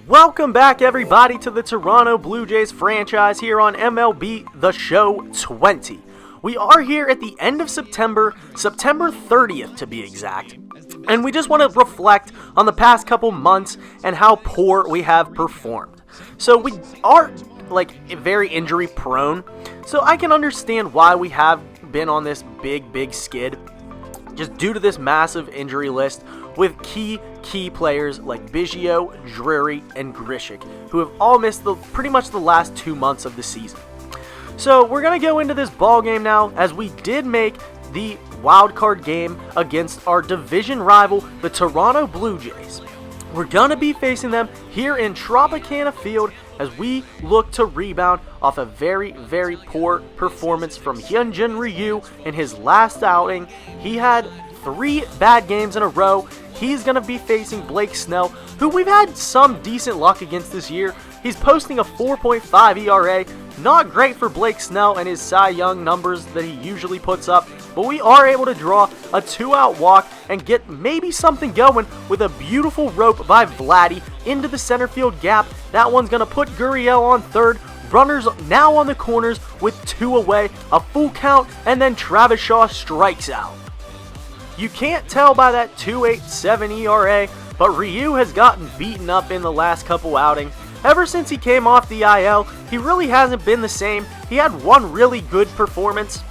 Welcome back, everybody, to the Toronto Blue Jays franchise here on MLB The Show 20. We are here at the end of September 30th to be exact, and we just want to reflect on the past couple months and how poor we have performed. So we are very injury prone, so I can understand why we have been on this big skid just due to this massive injury list with key players like Biggio, Drury, and Grishik, who have all missed pretty much the last 2 months of the season. So we're going to go into this ball game now, as we did make the wildcard game against our division rival, the Toronto Blue Jays. We're going to be facing them here in Tropicana Field as we look to rebound off a very poor performance from Hyunjin Ryu in his last outing. He had 3 bad games in a row. He's going to be facing Blake Snell, who we've had some decent luck against this year. He's posting a 4.5 ERA. Not great for Blake Snell and his Cy Young numbers that he usually puts up, but we are able to draw a 2-out walk and get maybe something going with a beautiful rope by Vladdy into the center field gap. That one's going to put Gurriel on third. Runners now on the corners with 2 away, a full count, and then Travis Shaw strikes out. You can't tell by that 2.87 ERA, but Ryu has gotten beaten up in the last couple outings. Ever since he came off the IL, he really hasn't been the same. He had one really good performance,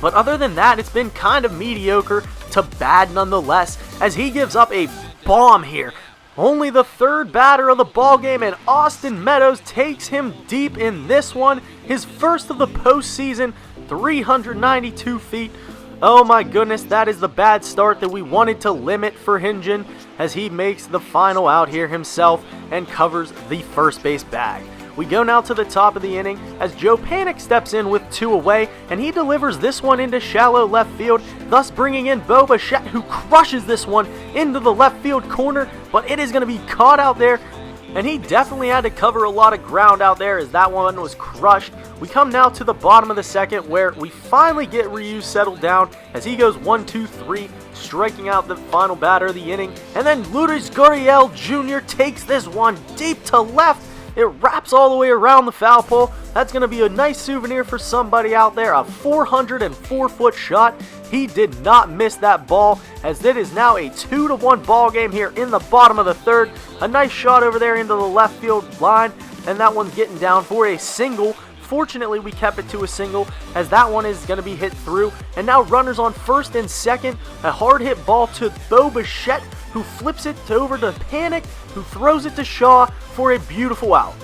but other than that, it's been kind of mediocre to bad nonetheless, as he gives up a bomb here. Only the 3rd batter of the ball game, and Austin Meadows takes him deep in this one. His first of the postseason, 392 feet. Oh my goodness, that is the bad start that we wanted to limit for Hyunjin, as he makes the final out here himself and covers the first base bag. We go now to the top of the inning as Joe Panik steps in with 2 away, and he delivers this one into shallow left field, thus bringing in Bo Bichette, who crushes this one into the left field corner, but it is going to be caught out there, and he definitely had to cover a lot of ground out there as that one was crushed. We come now to the bottom of the second, where we finally get Ryu settled down as he goes 1-2-3, striking out the final batter of the inning. And then Lourdes Gurriel Jr. takes this one deep to left. It wraps all the way around the foul pole. That's going to be a nice souvenir for somebody out there. A 404-foot shot. He did not miss that ball, as it is now a 2-1 ball game here in the bottom of the 3rd. A nice shot over there into the left field line, and that one's getting down for a single. Fortunately, we kept it to a single, as that one is going to be hit through. And now runners on first and second. A hard hit ball to Bo Bichette, who flips it over to Panik, who throws it to Shaw for a beautiful out.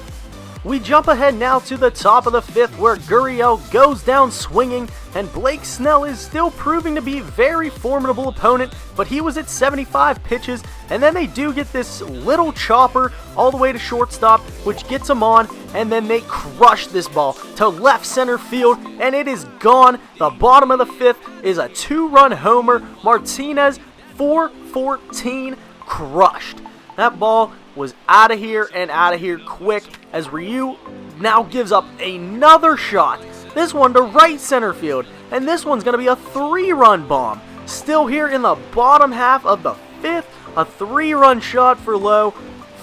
We jump ahead now to the top of the 5th, where Gurriel goes down swinging, and Blake Snell is still proving to be a very formidable opponent, but he was at 75 pitches, and then they do get this little chopper all the way to shortstop, which gets him on, and then they crush this ball to left center field, and it is gone. The bottom of the 5th is a 2-run homer. Martinez, 4-14, crushed. That ball was out of here and out of here quick, as Ryu now gives up another shot. This one to right center field, and this one's going to be a 3-run bomb. Still here in the bottom half of the 5th, a 3-run shot for low,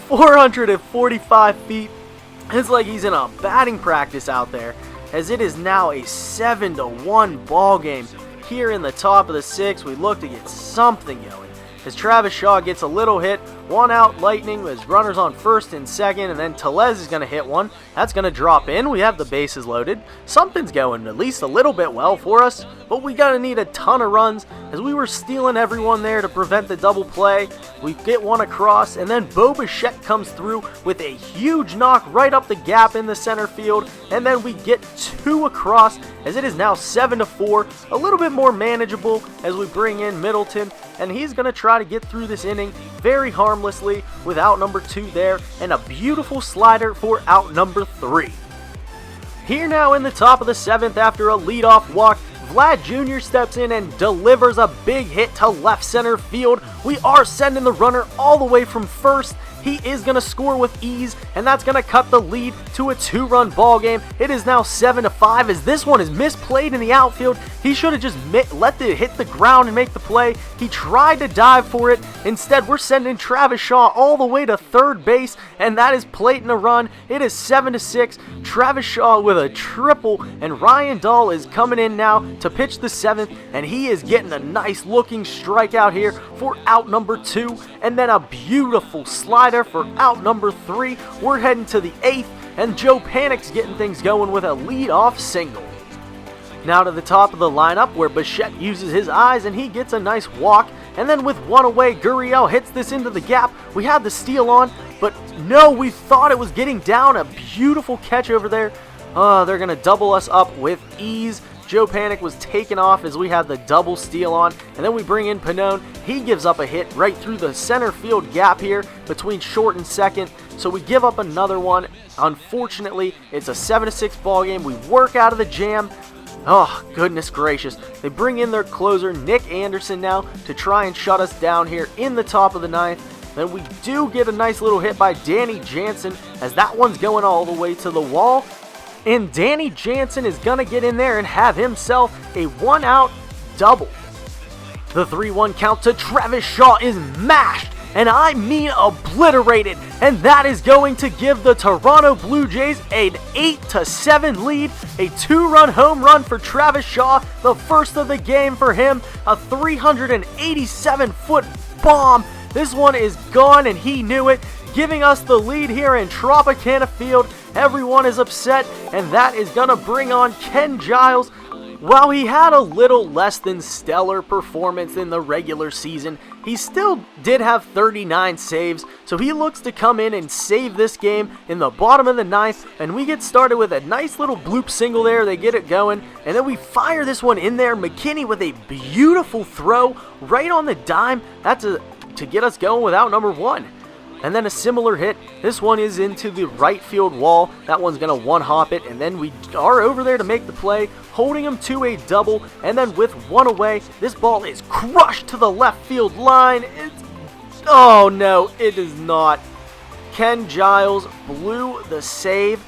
445 feet. It's like he's in a batting practice out there, as it is now a 7-1 ball game. Here in the top of the 6th, we look to get something going, as Travis Shaw gets a little hit. 1 out Lightning as runners on first and second, and then Tellez is going to hit one. That's going to drop in. We have the bases loaded. Something's going at least a little bit well for us, but we got to need a ton of runs, as we were stealing everyone there to prevent the double play. We get one across, and then Bo Bichette comes through with a huge knock right up the gap in the center field, and then we get 2 across, as it is now 7-4, a little bit more manageable as we bring in Middleton, and he's going to try to get through this inning very harmlessly with out number 2 there, and a beautiful slider for out number 3. Here now in the top of the 7th, after a leadoff walk, Vlad Jr. steps in and delivers a big hit to left center field. We are sending the runner all the way from first He is going to score with ease, and that's going to cut the lead to a 2-run ball game. It is now 7-5 as this one is misplayed in the outfield. He should have just let it hit the ground and make the play. He tried to dive for it. Instead, we're sending Travis Shaw all the way to third base, and that is plating a run. It is 7-6. Travis Shaw with a triple, and Ryan Dahl is coming in now to pitch the 7th, and he is getting a nice looking strikeout here for out number 2, and then a beautiful slider for out number 3. We're heading to the 8th, and Joe Panic's getting things going with a leadoff single. Now to the top of the lineup where Bichette uses his eyes and he gets a nice walk, and then with one away, Gurriel hits this into the gap. We had the steal on, but no, we thought it was getting down. A beautiful catch over there. They're going to double us up with ease. Joe Panic was taken off as we had the double steal on, and then we bring in Pannone. He gives up a hit right through the center field gap here between short and second, so we give up another one. Unfortunately, it's a 7-6 ball game. We work out of the jam. Oh, goodness gracious. They bring in their closer, Nick Anderson, now to try and shut us down here in the top of the 9th. Then we do get a nice little hit by Danny Jansen as that one's going all the way to the wall. And Danny Jansen is going to get in there and have himself a 1-out double. The 3-1 count to Travis Shaw is mashed, and I mean obliterated, and that is going to give the Toronto Blue Jays an 8-7 lead. A 2-run home run for Travis Shaw, the first of the game for him, a 387-foot bomb. This one is gone, and he knew it, giving us the lead here in Tropicana Field. Everyone is upset, and that is going to bring on Ken Giles. While he had a little less than stellar performance in the regular season, he still did have 39 saves, so he looks to come in and save this game in the bottom of the 9th, and we get started with a nice little bloop single there. They get it going, and then we fire this one in there. McKinney with a beautiful throw right on the dime. That's to get us going with out number 1. And then a similar hit. This one is into the right field wall. That one's going to one-hop it, and then we are over there to make the play, holding him to a double, and then with one away, this ball is crushed to the left field line. Oh no, it is not. Ken Giles blew the save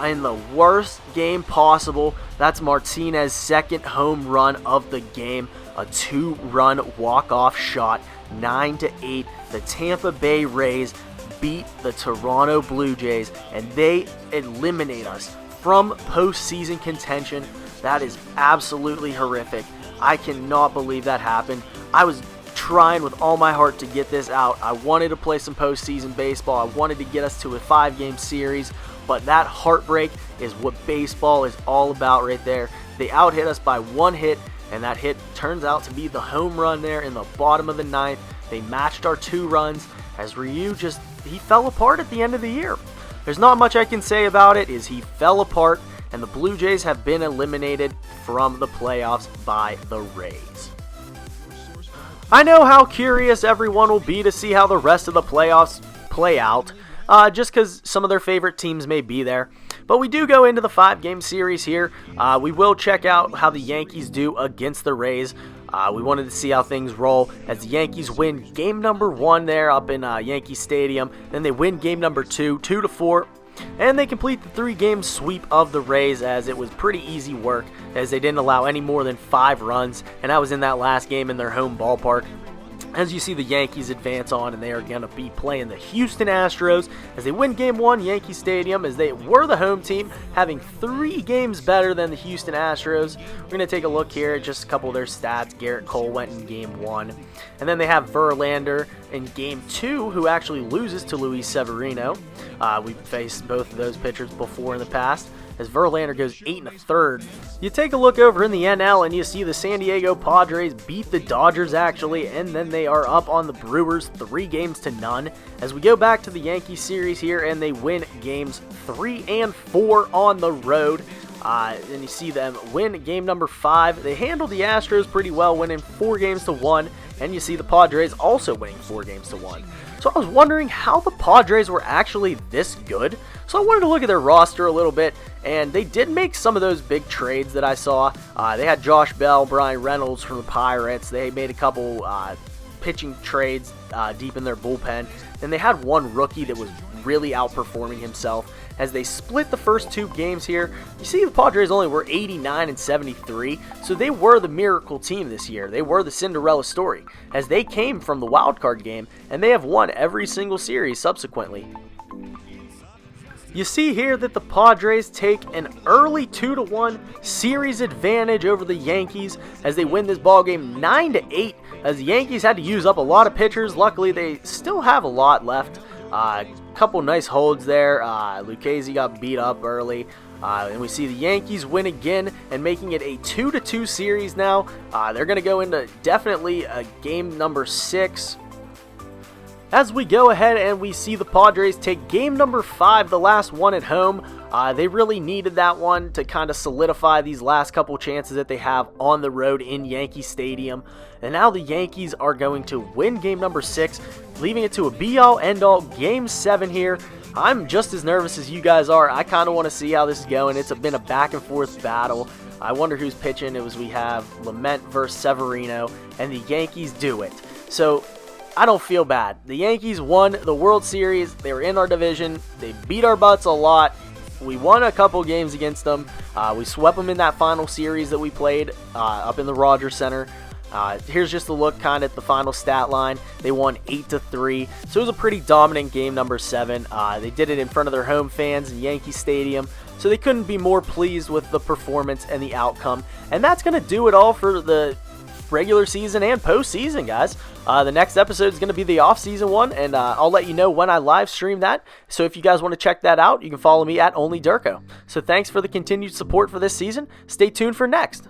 in the worst game possible. That's Martinez's second home run of the game, a 2-run walk-off shot, 9-8. The Tampa Bay Rays beat the Toronto Blue Jays, and they eliminate us from postseason contention. That is absolutely horrific. I cannot believe that happened. I was trying with all my heart to get this out. I wanted to play some postseason baseball. I wanted to get us to a 5-game series, but that heartbreak is what baseball is all about right there. They out-hit us by 1 hit, and that hit turns out to be the home run there in the bottom of the 9th. They matched our 2 runs as Ryu he fell apart at the end of the year. There's not much I can say about it, is he fell apart, and the Blue Jays have been eliminated from the playoffs by the Rays. I know how curious everyone will be to see how the rest of the playoffs play out, just because some of their favorite teams may be there. But we do go into the 5-game series here. We will check out how the Yankees do against the Rays. We wanted to see how things roll as the Yankees win game number 1 there up in Yankee Stadium. Then they win game number 2, 2-4. And they complete the 3-game sweep of the Rays, as it was pretty easy work, as they didn't allow any more than 5 runs. And that was in that last game in their home ballpark. As you see the Yankees advance on, and they are going to be playing the Houston Astros as they win Game 1 Yankee Stadium, as they were the home team, having 3 games better than the Houston Astros. We're going to take a look here at just a couple of their stats. Garrett Cole went in Game 1. And then they have Verlander in Game 2, who actually loses to Luis Severino. We've faced both of those pitchers before in the past, as Verlander goes 8 1/3. You take a look over in the NL and you see the San Diego Padres beat the Dodgers actually, and then they are up on the Brewers 3-0. As we go back to the Yankee series here, and they win games 3 and 4 on the road. And you see them win game number 5. They handled the Astros pretty well, winning 4-1, and you see the Padres also winning 4-1. So I was wondering how the Padres were actually this good. So I wanted to look at their roster a little bit, and they did make some of those big trades that I saw. They had Josh Bell, Brian Reynolds from the Pirates. They made a couple pitching trades deep in their bullpen. and they had one rookie that was really outperforming himself. As they split the first 2 games here, you see the Padres only were 89 and 73, so they were the miracle team this year. They were the Cinderella story, as they came from the wildcard game, and they have won every single series subsequently. You see here that the Padres take an early 2-1 series advantage over the Yankees as they win this ball game 9-8, as the Yankees had to use up a lot of pitchers. Luckily, they still have a lot left. Couple nice holds there. Lucchesi got beat up early. And we see the Yankees win again and making it a 2-2 series now. They're going to go into definitely a game number 6. As we go ahead and we see the Padres take game number 5, the last one at home. They really needed that one to kind of solidify these last couple chances that they have on the road in Yankee Stadium. And now the Yankees are going to win game number 6, leaving it to a be-all, end-all game 7 here. I'm just as nervous as you guys are. I kind of want to see how this is going. It's been a back-and-forth battle. I wonder who's pitching. We have Lament versus Severino, and the Yankees do it. So I don't feel bad. The Yankees won the World Series. They were in our division. They beat our butts a lot. We won a couple games against them. We swept them in that final series that we played up in the Rogers Center. Here's just a look kind of at the final stat line. They won 8-3, so it was a pretty dominant game number 7. They did it in front of their home fans in Yankee Stadium, so they couldn't be more pleased with the performance and the outcome. And that's going to do it all for the regular season and postseason, guys. The next episode is going to be the off-season one, and I'll let you know when I live stream that. So if you guys want to check that out, you can follow me at OnlyDurko. So thanks for the continued support for this season. Stay tuned for next.